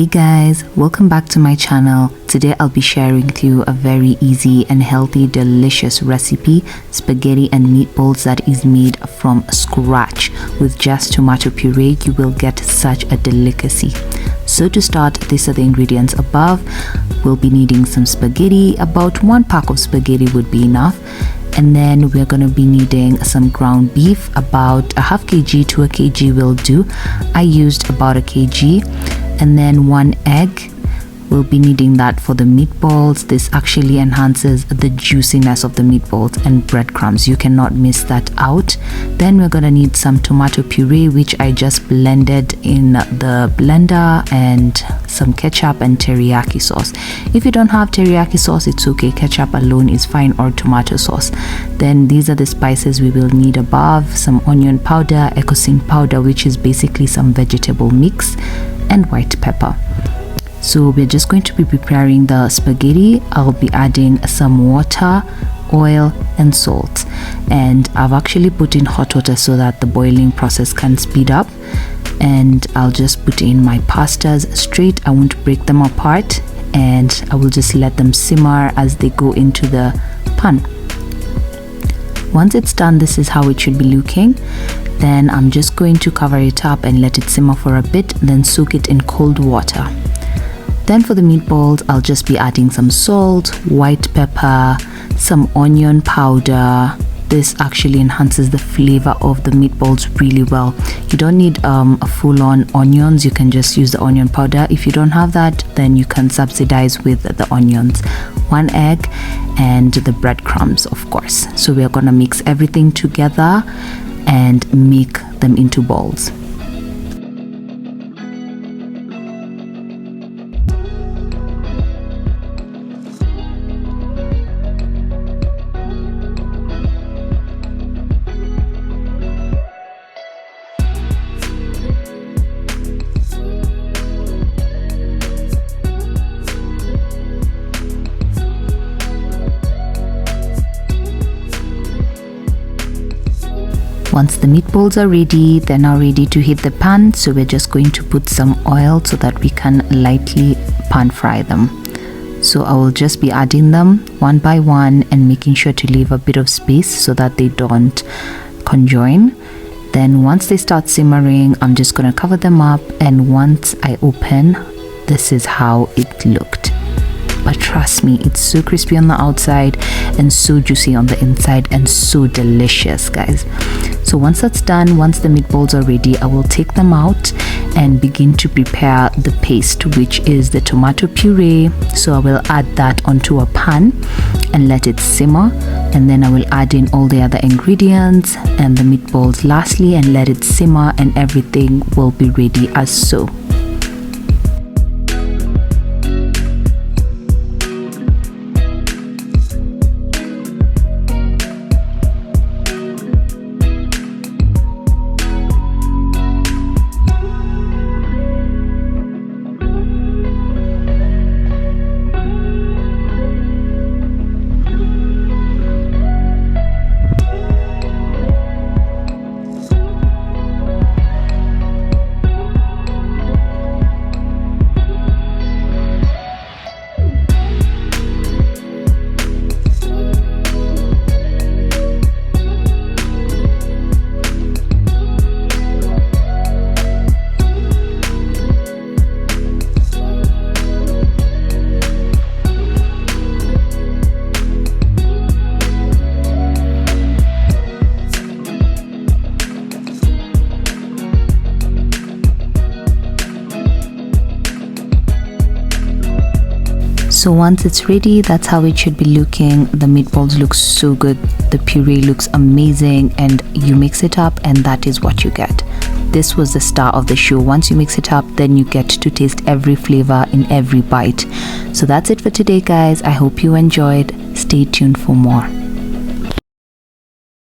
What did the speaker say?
Hey guys, welcome back to my channel. Today I'll be sharing with you a very easy and healthy delicious recipe, spaghetti and meatballs that is made from scratch. With just tomato puree, you will get such a delicacy. So to start, these are the ingredients above. We'll be needing some spaghetti. About 1 pack of spaghetti would be enough. And then we're going to be needing some ground beef. About a half kg to a kg will do. I used about a kg. And then 1 egg. We'll be needing that for the meatballs. This actually enhances the juiciness of the meatballs, and breadcrumbs. You cannot miss that out. Then we're gonna need some tomato puree, which I just blended in the blender, and some ketchup and teriyaki sauce. If you don't have teriyaki sauce, it's okay. Ketchup alone is fine, or tomato sauce. Then these are the spices we will need above: some onion powder, ecosing powder, which is basically some vegetable mix, and white pepper. So we're just going to be preparing the spaghetti. I'll be adding some water, oil and salt, and I've actually put in hot water so that the boiling process can speed up. And I'll just put in my pastas straight. I won't break them apart, and I will just let them simmer as they go into the pan. Once it's done, this is how it should be looking. Then I'm just going to cover it up and let it simmer for a bit, then soak it in cold water. Then for the meatballs, I'll just be adding some salt, white pepper, some onion powder. This actually enhances the flavor of the meatballs really well. You don't need a full-on onions. You can just use the onion powder. If you don't have that, then you can subsidize with the onions. 1 egg and the breadcrumbs, of course. So we are gonna mix everything together and make them into balls. Once the meatballs are ready, they're now ready to hit the pan. So we're just going to put some oil so that we can lightly pan fry them. So I will just be adding them one by one and making sure to leave a bit of space so that they don't conjoin. Then once they start simmering, I'm just going to cover them up, and once I open, this is how it looked. But trust me, it's so crispy on the outside and so juicy on the inside, and so delicious, guys. So once that's done, once the meatballs are ready, I will take them out and begin to prepare the paste, which is the tomato puree. So I will add that onto a pan and let it simmer, and then I will add in all the other ingredients and the meatballs lastly and let it simmer, and everything will be ready as so. So once it's ready, that's how it should be looking. The meatballs look so good, the puree looks amazing, and you mix it up and that is what you get. This was the star of the show. Once you mix it up, then you get to taste every flavor in every bite. So that's it for today, guys. I hope you enjoyed. Stay tuned for more.